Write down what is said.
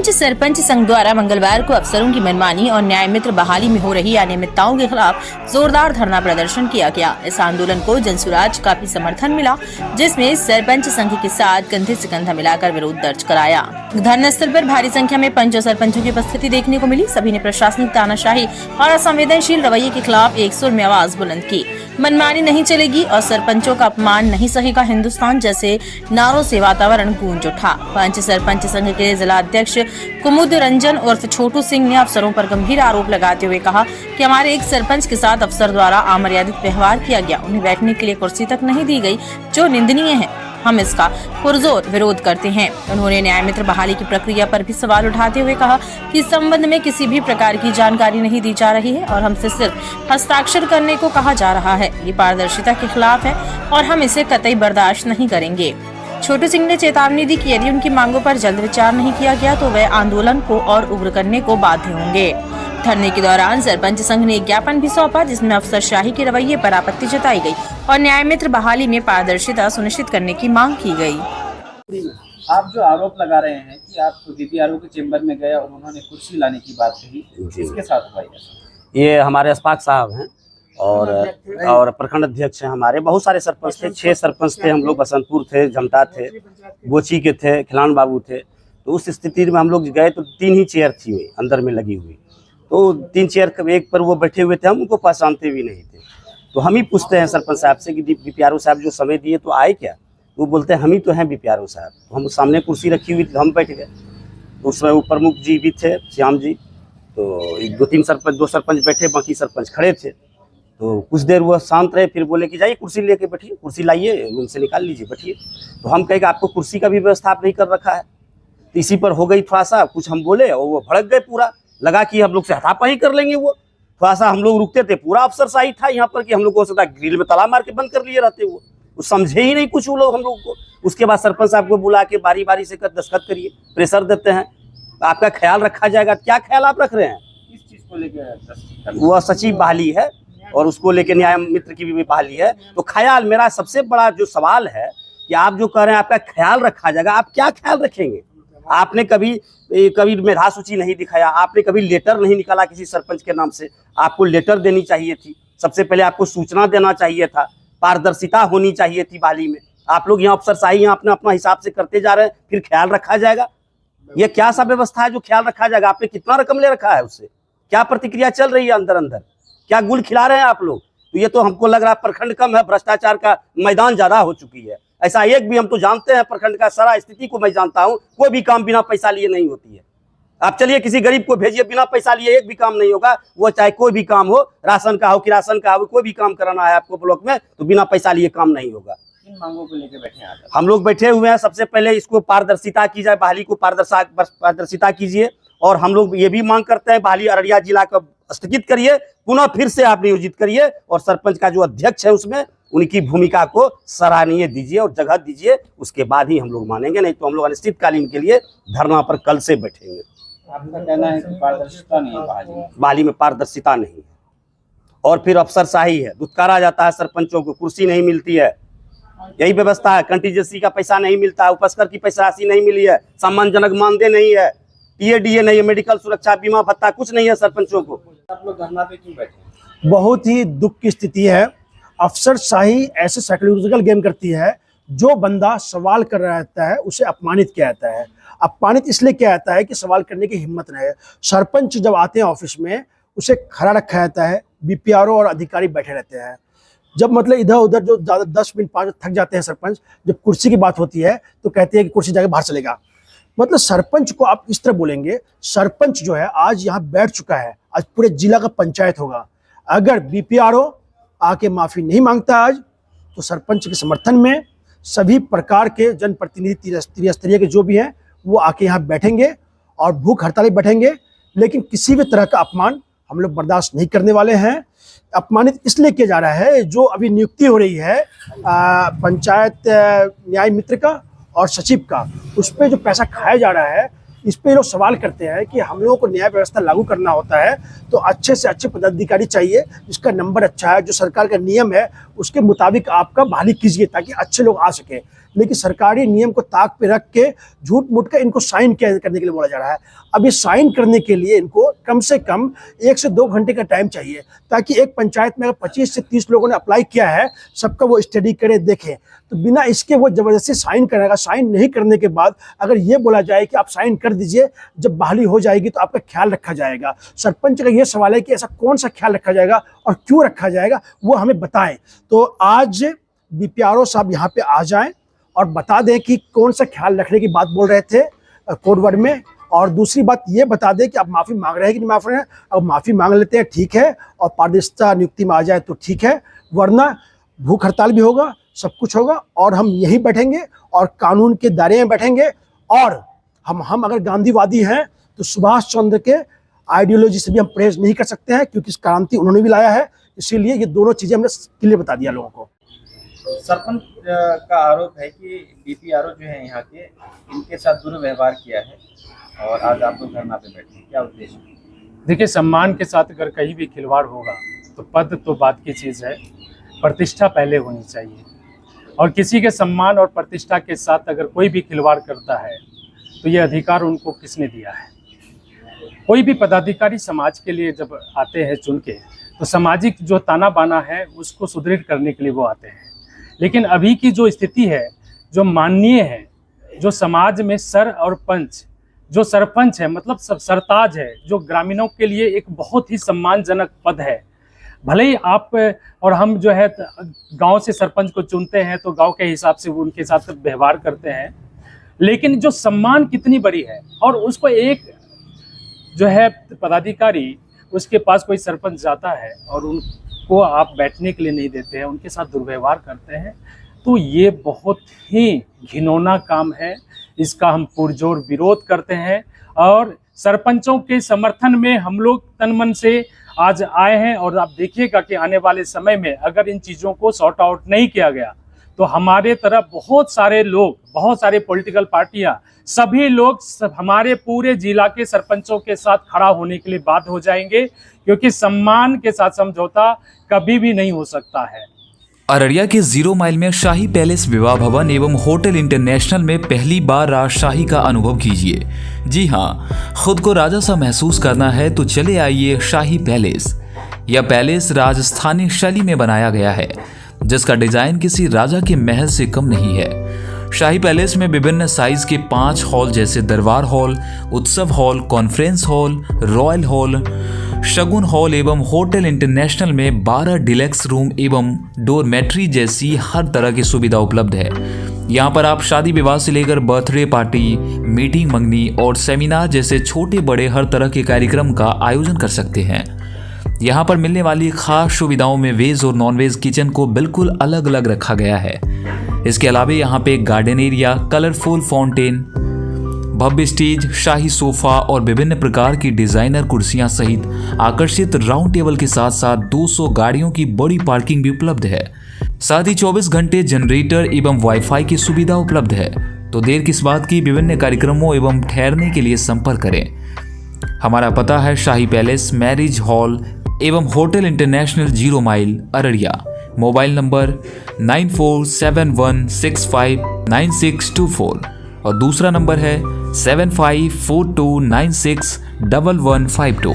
पंच सरपंच संघ द्वारा मंगलवार को अफसरों की मनमानी और न्याय मित्र बहाली में हो रही अनियमितताओं के खिलाफ जोरदार धरना प्रदर्शन किया गया। इस आंदोलन को जनसुराज काफी समर्थन मिला, जिसमें सरपंच संघ के साथ कंधे से कंधा मिलाकर विरोध दर्ज कराया। धरना स्थल पर भारी संख्या में पंच और सरपंचों की उपस्थिति देखने को मिली। सभी ने प्रशासनिक तानाशाही और असंवेदनशील रवैये के खिलाफ एक सुर में आवाज बुलंद की। मनमानी नहीं चलेगी और सरपंचों का अपमान नहीं सहेगा हिंदुस्तान जैसे नारों से वातावरण गूंज उठा। पंच सरपंच संघ के जिला अध्यक्ष कुमुद रंजन उर्फ छोटू सिंह ने अफसरों पर गंभीर आरोप लगाते हुए कहा कि हमारे एक सरपंच के साथ अफसर द्वारा अमर्यादित व्यवहार किया गया। उन्हें बैठने के लिए कुर्सी तक नहीं दी गई, जो निंदनीय है। हम इसका पुरजोर विरोध करते हैं। उन्होंने न्याय मित्र बहाली की प्रक्रिया पर भी सवाल उठाते हुए कहा कि इस संबंध में किसी भी प्रकार की जानकारी नहीं दी जा रही है और हमसे सिर्फ हस्ताक्षर करने को कहा जा रहा है। ये पारदर्शिता के खिलाफ है और हम इसे कतई बर्दाश्त नहीं करेंगे। छोटू सिंह ने चेतावनी दी कि यदि उनकी मांगों पर जल्द विचार नहीं किया गया तो वे आंदोलन को और उग्र करने को बाध्य होंगे। धरने के दौरान सरपंच संघ ने एक ज्ञापन भी सौंपा, जिसमें अफसरशाही के रवैये पर आपत्ति जताई गई और न्याय मित्र बहाली में पारदर्शिता सुनिश्चित करने की मांग की गई। आप जो आरोप लगा रहे हैं कि आप बीपीआरओ के चेंबर में गए और उन्होंने कुर्सी लाने की बात कही, किसके साथ हुआ ये हमारे अस्पाक साहब हैं और प्रखंड अध्यक्ष हैं। हमारे बहुत सारे सरपंच थे, 6 सरपंच थे हम लोग। बसंतपुर थे, झमटा थे, गोची के थे, खिलान बाबू थे। तो उस स्थिति में हम लोग गए तो 3 ही चेयर थी अंदर में लगी हुई। तो 3 चेयर एक पर वो बैठे हुए थे, हम उनको पहचानते भी नहीं थे। तो हम ही पूछते हैं सरपंच साहब से कि बीपीआरओ साहब जो समय दिए तो आए क्या? वो बोलते हैं हम ही तो हैं बीपीआरओ साहब। तो हम सामने कुर्सी रखी हुई थी, हम बैठ गए। तो उसमें वो प्रमुख जी भी थे, श्याम जी। तो 2 सरपंच बैठे, बाकी सरपंच खड़े थे। तो कुछ देर वो शांत रहे, फिर बोले कि जाइए कुर्सी लेके बैठिए, कुर्सी लाइए, उनसे निकाल लीजिए, बैठिए। तो हम कहे कि आपको कुर्सी का भी व्यवस्था आप नहीं कर रखा है। तो इसी पर हो गई थोड़ा सा कुछ, हम बोले और वो भड़क गए पूरा। लगा कि हम लोग से हाथापाई कर लेंगे। वो थोड़ा सा हम लोग रुकते थे, पूरा अफसरशाही था यहाँ पर कि हम लोग को हो सकता ग्रिल में ताला मार के बंद कर लिए रहते। वो समझे ही नहीं कुछ वो लोग हम लोग को। उसके बाद सरपंच साहब को बुला के बारी बारी से दस्तखत करिए, प्रेशर देते हैं, आपका ख्याल रखा जाएगा। क्या ख्याल आप रख रहे हैं? किस चीज को लेकर? वो सचिव बहाली है और उसको लेके न्याय मित्र की भी बहाली है। तो ख्याल, मेरा सबसे बड़ा जो सवाल है कि आप जो कह रहे हैं आपका ख्याल रखा जाएगा, आप क्या ख्याल रखेंगे? आपने कभी मेधा सूची नहीं दिखाया, आपने कभी लेटर नहीं निकाला किसी सरपंच के नाम से। आपको लेटर देनी चाहिए थी, सबसे पहले आपको सूचना देना चाहिए था, पारदर्शिता होनी चाहिए थी बहाली में। आप लोग यहाँ अफसरशाही यहाँ अपना हिसाब से करते जा रहे हैं, फिर ख्याल रखा जाएगा। ये क्या सा व्यवस्था है जो ख्याल रखा जाएगा? आपने कितना रकम ले रखा है उससे? क्या प्रतिक्रिया चल रही है अंदर अंदर? क्या गुल खिला रहे हैं आप लोग? तो ये तो हमको लग रहा है प्रखंड कम है, भ्रष्टाचार का मैदान ज्यादा हो चुकी है। ऐसा एक भी, हम तो जानते हैं प्रखंड का सारा स्थिति को मैं जानता हूँ, कोई भी काम बिना पैसा लिए नहीं होती है। आप चलिए किसी गरीब को भेजिए, बिना पैसा लिए एक भी काम नहीं होगा। वो चाहे कोई भी काम हो, राशन का हो, किरासन का हो, कोई भी काम कराना है आपको ब्लॉक में, तो बिना पैसा लिए काम नहीं होगा। इन मांगों को लेकर बैठे हैं हम लोग बैठे हुए हैं। सबसे पहले इसको पारदर्शिता की जाए, बहाली को पारदर्शिता कीजिए। और हम लोग ये भी मांग करते हैं बहाली अररिया जिला को स्थगित करिए, पुनः फिर से आप नियोजित करिए और सरपंच का जो अध्यक्ष है उसमें उनकी भूमिका को सराहनीय दीजिए और जगह दीजिए। उसके बाद ही हम लोग मानेंगे, नहीं तो हम लोग अनिश्चितकालीन के लिए धरना पर कल से बैठेंगे। आपका कहना है कि पारदर्शिता नहीं है बहाली में, पारदर्शिता नहीं है और फिर अफसरशाही है। दुत्कारा जाता है सरपंचों को, कुर्सी नहीं मिलती है, यही व्यवस्था है। कंटीजेंसी का पैसा नहीं मिलता है, उपस्कर की पैसा राशि नहीं मिली है, सम्मानजनक मानदेय नहीं है, टीएडीए नहीं है, मेडिकल सुरक्षा बीमा भत्ता कुछ नहीं है सरपंचों को। आप लोग धरना पे क्यों बैठे? बहुत ही दुख की स्थिति है। अफसरशाही ऐसे साइकोलॉजिकल गेम करती है, जो बंदा सवाल कर रहा रहता है उसे अपमानित किया जाता है। अपमानित इसलिए किया जाता है कि सवाल करने की हिम्मत रहे। सरपंच जब आते हैं ऑफिस में, उसे खड़ा रखा जाता है, बीपीआरओ और अधिकारी बैठे रहते हैं। जब मतलब इधर उधर जो ज़्यादा 10 मिनट 5 थक जाते हैं सरपंच, जब कुर्सी की बात होती है तो कहते हैं कि कुर्सी जाके बाहर चलेगा। मतलब सरपंच को आप इस तरह बोलेंगे? सरपंच जो है आज यहाँ बैठ चुका है, आज पूरे जिला का पंचायत होगा। अगर बीपीआरओ आके माफ़ी नहीं मांगता आज, तो सरपंच के समर्थन में सभी प्रकार के जनप्रतिनिधि त्रिस्तरीय के जो भी हैं वो आके यहाँ बैठेंगे और भूख हड़ताल बैठेंगे। लेकिन किसी भी तरह का अपमान हम लोग बर्दाश्त नहीं करने वाले हैं। अपमानित इसलिए किया जा रहा है, जो अभी नियुक्ति हो रही है पंचायत न्याय मित्र का और सचिव का, उस पर जो पैसा खाया जा रहा है, इस पे लोग सवाल करते हैं कि हम लोगों को न्याय व्यवस्था लागू करना होता है तो अच्छे से अच्छे पदाधिकारी चाहिए, जिसका नंबर अच्छा है, जो सरकार का नियम है उसके मुताबिक आपका बहाली कीजिए ताकि अच्छे लोग आ सके। लेकिन सरकारी नियम को ताक पे रख के झूठ मूठ कर इनको साइन करने के लिए बोला जा रहा है। अब ये साइन करने के लिए इनको कम से कम 1 से 2 घंटे का टाइम चाहिए, ताकि एक पंचायत में अगर 25 से 30 लोगों ने अप्लाई किया है, सबका वो स्टडी करे, देखें। तो बिना इसके वो ज़बरदस्ती साइन करेगा। साइन नहीं करने के बाद अगर ये बोला जाए कि आप साइन कर दीजिए, जब बहाली हो जाएगी तो आपका ख्याल रखा जाएगा। सरपंच का ये सवाल है कि ऐसा कौन सा ख्याल रखा जाएगा और क्यों रखा जाएगा, वो हमें बताएं। तो आज बीपीआरओ साहब यहाँ पे आ जाएं और बता दें कि कौन सा ख्याल रखने की बात बोल रहे थे कोड वर्ड में, और दूसरी बात ये बता दें कि आप माफ़ी मांग रहे हैं कि नहीं माफ़ रहे हैं। अब माफ़ी मांग लेते हैं, ठीक है, और पारदर्शिता नियुक्ति में आ जाए तो ठीक है, वरना भूख हड़ताल भी होगा, सब कुछ होगा, और हम यहीं बैठेंगे और कानून के दायरे में बैठेंगे। और हम अगर गांधीवादी हैं तो सुभाष चंद्र के आइडियोलॉजी से भी हम परहेज नहीं कर सकते हैं, क्योंकि इस क्रांति उन्होंने भी लाया है। इसीलिए ये दोनों चीज़ें हमने क्लियर बता दिया लोगों को। सरपंच का आरोप है कि बीपीआरओ जो है यहाँ के, इनके साथ दुर्व्यवहार किया है और आज आप लोग धरना पे बैठे हैं, क्या उद्देश्य? देखिए, सम्मान के साथ अगर कहीं भी खिलवाड़ होगा तो पद तो बात की चीज़ है, प्रतिष्ठा पहले होनी चाहिए। और किसी के सम्मान और प्रतिष्ठा के साथ अगर कोई भी खिलवाड़ करता है तो ये अधिकार उनको किसने दिया है? कोई भी पदाधिकारी समाज के लिए जब आते हैं चुन के, तो सामाजिक जो ताना बाना है उसको सुदृढ़ करने के लिए वो आते हैं। लेकिन अभी की जो स्थिति है, जो माननीय है, जो समाज में सर और पंच, जो सरपंच है मतलब सरताज है, जो ग्रामीणों के लिए एक बहुत ही सम्मानजनक पद है। भले ही आप और हम जो है गांव से सरपंच को चुनते हैं तो गांव के हिसाब से वो उनके साथ व्यवहार करते हैं, लेकिन जो सम्मान कितनी बड़ी है, और उसको एक जो है पदाधिकारी, उसके पास कोई सरपंच जाता है और उनको आप बैठने के लिए नहीं देते हैं, उनके साथ दुर्व्यवहार करते हैं, तो ये बहुत ही घिनौना काम है। इसका हम पुरजोर विरोध करते हैं और सरपंचों के समर्थन में हम लोग तन मन से आज आए हैं। और आप देखिएगा कि आने वाले समय में अगर इन चीज़ों को सॉर्ट आउट नहीं किया गया तो हमारे तरफ बहुत सारे लोग, बहुत सारे पॉलिटिकल पार्टियां, सभी लोग हमारे पूरे जिला के सरपंचों के साथ खड़ा होने के लिए बाध्य हो जाएंगे, क्योंकि सम्मान के साथ समझौता कभी भी नहीं हो सकता है। अररिया के 0 माइल में शाही पैलेस विवाह भवन एवं होटल इंटरनेशनल में पहली बार राजशाही का अनुभव कीजिए। जी हाँ, खुद को राजा सा महसूस करना है तो चले आइए शाही पैलेस। यह पैलेस राजस्थानी शैली में बनाया गया है, जिसका डिजाइन किसी राजा के महल से कम नहीं है। शाही पैलेस में विभिन्न साइज के 5 हॉल जैसे Darbar hall, Utsav hall, conference hall, royal hall, Shagun hall एवं होटल इंटरनेशनल में 12 डिलक्स रूम एवं डोरमेट्री जैसी हर तरह की सुविधा उपलब्ध है। यहाँ पर आप शादी विवाह से लेकर बर्थडे पार्टी, मीटिंग मंगनी और सेमिनार जैसे छोटे बड़े हर तरह के कार्यक्रम का आयोजन कर सकते हैं। यहाँ पर मिलने वाली खास सुविधाओं में वेज और नॉन वेज किचन को बिल्कुल अलग अलग रखा गया है। इसके अलावा यहाँ पे गार्डन एरिया, कलरफुल फाउंटेन, भव्य स्टेज, शाही सोफा और विभिन्न प्रकार की डिजाइनर कुर्सियां सहित आकर्षित राउंड टेबल के साथ साथ 200 गाड़ियों की बड़ी पार्किंग भी उपलब्ध है। साथ ही 24 घंटे जनरेटर एवं वाईफाई की सुविधा उपलब्ध है। तो देर किस बात की, विभिन्न कार्यक्रमों एवं ठहरने के लिए संपर्क करें। हमारा पता है शाही पैलेस, मैरिज हॉल एवं hotel international 0 mile, Araria. Mobile number 9471659624 और दूसरा नंबर है 7542961152।